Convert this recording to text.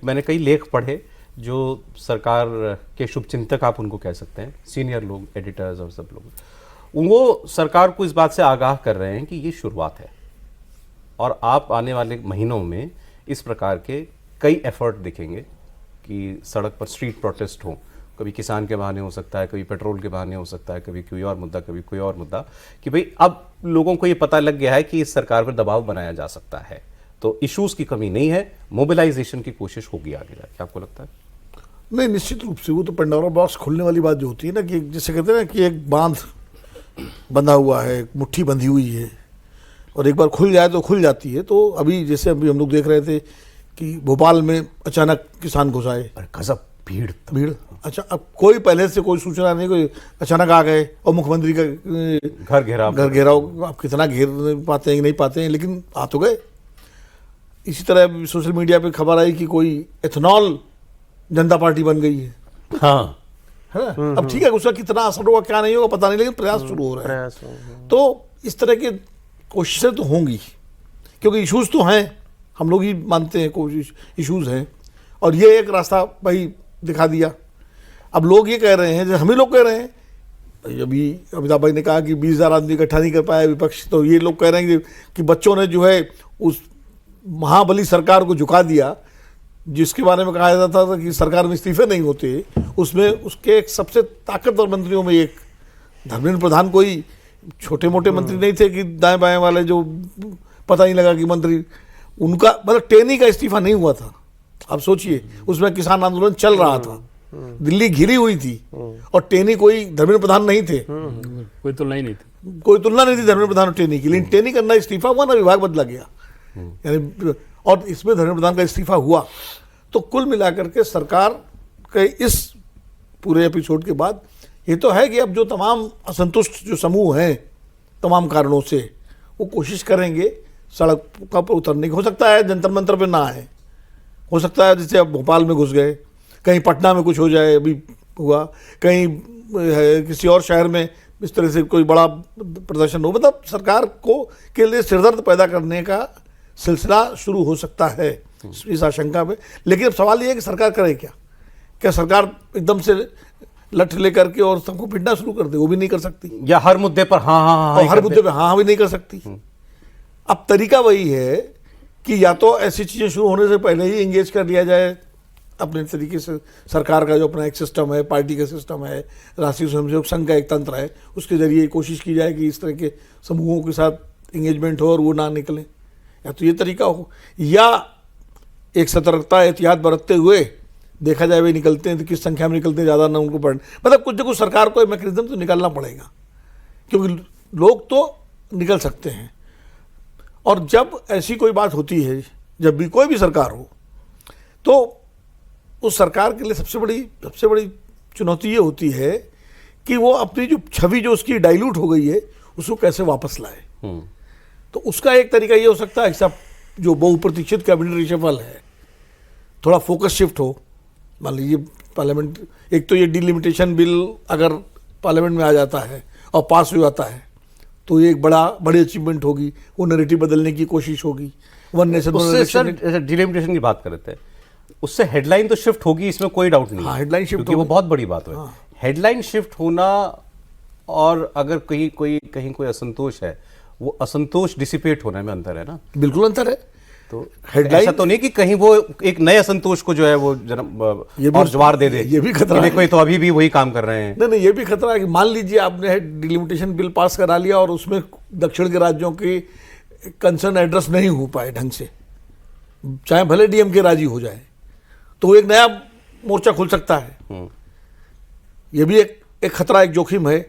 मैंने कई लेख पढ़े जो सरकार के शुभचिंतक आप उनको कह सकते हैं, सीनियर लोग, एडिटर्स और सब लोग, वो सरकार को इस बात से आगाह कर रहे हैं कि ये शुरुआत है और आप आने वाले महीनों में इस प्रकार के कई एफर्ट दिखेंगे कि सड़क पर स्ट्रीट प्रोटेस्ट हो, कभी किसान के बहाने हो सकता है, कभी पेट्रोल के बहाने हो सकता है, कभी कोई और मुद्दा, कभी कोई और मुद्दा, कि भाई अब लोगों को ये पता लग गया है कि इस सरकार पर दबाव बनाया जा सकता है, तो इश्यूज की कमी नहीं है, मोबिलाइजेशन की कोशिश होगी आगे जाके। आपको लगता है? नहीं, निश्चित रूप से वो तो पंडोरा बॉक्स खोलने वाली बात जो होती है ना, कि जैसे कहते हैं ना कि एक बांध बंधा हुआ है, एक मुट्ठी बंधी हुई है और एक बार खुल जाए तो खुल जाती है। तो अभी जैसे अभी हम लोग देख रहे थे कि भोपाल में अचानक किसान घुस आए, गजब भीड़। अच्छा, अब कोई पहले से कोई सूचना नहीं, कोई अचानक आ गए और मुख्यमंत्री का घर घेराव, आप कितना घेर पाते हैं कि नहीं पाते हैं, लेकिन आ तो गए। इसी तरह सोशल मीडिया पे खबर आई कि कोई एथेनॉल जनता पार्टी बन गई है। हाँ, है ना? अब ठीक है, उसका कितना असर होगा क्या नहीं होगा पता नहीं, लेकिन प्रयास शुरू हो रहे हैं। तो इस तरह की कोशिशें तो होंगी, क्योंकि इश्यूज तो हैं, हम लोग ही मानते हैं कोशिश इश्यूज हैं, और ये एक रास्ता भाई दिखा दिया। अब लोग ये कह रहे हैं, जैसे हम ही लोग कह रहे हैं, अभी अमिताभ भाई ने कहा कि 20,000 आदमी इकट्ठा नहीं कर पाया विपक्ष, तो ये लोग कह रहे हैं कि बच्चों ने जो है उस महाबली सरकार को झुका दिया, जिसके बारे में कहा जाता था कि सरकार में इस्तीफे नहीं होते, उसमें उसके एक सबसे ताकतवर मंत्रियों में एक धर्मेंद्र प्रधान कोई छोटे मोटे मंत्री नहीं थे कि दाएं बाएं वाले जो पता नहीं लगा कि मंत्री, उनका मतलब टेनी का इस्तीफा नहीं हुआ था। आप सोचिए, उसमें किसान आंदोलन चल रहा था, दिल्ली घिरी हुई थी और टेनी कोई धर्मेंद्र प्रधान नहीं थे, कोई तुलना नहीं थी धर्मेंद्र प्रधान और टेनी की। लेकिन टेनी का ना इस्तीफा हुआ ना विभाग बदला गया, यानी, और इसमें धर्मेंद्र प्रधान का इस्तीफा हुआ। तो कुल मिलाकर के सरकार के इस पूरे एपिसोड के बाद ये तो है कि अब जो तमाम असंतुष्ट जो समूह हैं तमाम कारणों से, वो कोशिश करेंगे सड़क पर उतरने की। हो सकता है जंतर मंतर पे ना आए, हो सकता है जैसे अब भोपाल में घुस गए, कहीं पटना में कुछ हो जाए, अभी हुआ, कहीं किसी और शहर में इस तरह से कोई बड़ा प्रदर्शन हो, मतलब सरकार को के लिए सिरदर्द पैदा करने का सिलसिला शुरू हो सकता है इस आशंका में। लेकिन अब सवाल ये है कि सरकार करे क्या सरकार एकदम से लठ लेकर के और सबको पीटना शुरू कर दे? वो भी नहीं कर सकती, या हर मुद्दे पर हाँ और हर मुद्दे पे हाँ भी नहीं कर सकती। अब तरीका वही है कि या तो ऐसी चीजें शुरू होने से पहले ही एंगेज कर लिया जाए अपने तरीके से, सरकार का जो अपना एक सिस्टम है, पार्टी का सिस्टम है, राष्ट्रीय स्वयंसेवक संघ का एक तंत्र है, उसके जरिए कोशिश की जाए कि इस तरह के समूहों के साथ एंगेजमेंट हो और वो ना निकले। या तो ये तरीका हो, या एक सतर्कता एहतियात बरतते हुए देखा जाए वे निकलते हैं तो किस संख्या में निकलते हैं, ज़्यादा ना उनको पढ़, मतलब कुछ ना कुछ सरकार को मैकेनिज्म तो निकालना पड़ेगा, क्योंकि लोग तो निकल सकते हैं। और जब ऐसी कोई बात होती है, जब भी कोई भी सरकार हो, तो उस सरकार के लिए सबसे बड़ी चुनौती ये होती है कि वो अपनी जो छवि जो उसकी डाइल्यूट हो गई है उसको कैसे वापस लाए। तो उसका एक तरीका ये हो सकता है कि जो बहुप्रतीक्षित कैबिनेट रिशफल है, थोड़ा फोकस शिफ्ट हो। मान लीजिए पार्लियामेंट, एक तो ये डिलिमिटेशन बिल अगर पार्लियामेंट में आ जाता है और पास हो जाता है तो ये एक बड़ी अचीवमेंट होगी, वो नैरेटिव बदलने की कोशिश होगी। One nation one election, delimitation की बात कर रहे थे, उससे हेडलाइन तो शिफ्ट होगी, इसमें कोई डाउट नहीं। हाँ, हेडलाइन शिफ्ट होगी, वो बहुत बड़ी बात है। हाँ। हेडलाइन शिफ्ट होना और अगर कहीं कोई असंतोष है, वो असंतोष डिसिपेट होने में अंतर है ना? बिल्कुल अंतर है। तो हेडलाइन ऐसा तो नहीं कि कहीं वो एक नए असंतोष को जो है वो और जवार दे दे, ये भी खतरा है। कोई तो अभी भी वही काम कर रहे हैं। नहीं, ये भी खतरा है कि मान लीजिए आपने डिलिमिटेशन बिल पास करा लिया और उसमें दक्षिण के राज्यों के कंसर्न एड्रेस नहीं हो पाए ढंग से, चाहे भले डीएमके राजी हो जाए, तो एक नया मोर्चा खुल सकता है। ये भी एक खतरा, एक जोखिम है।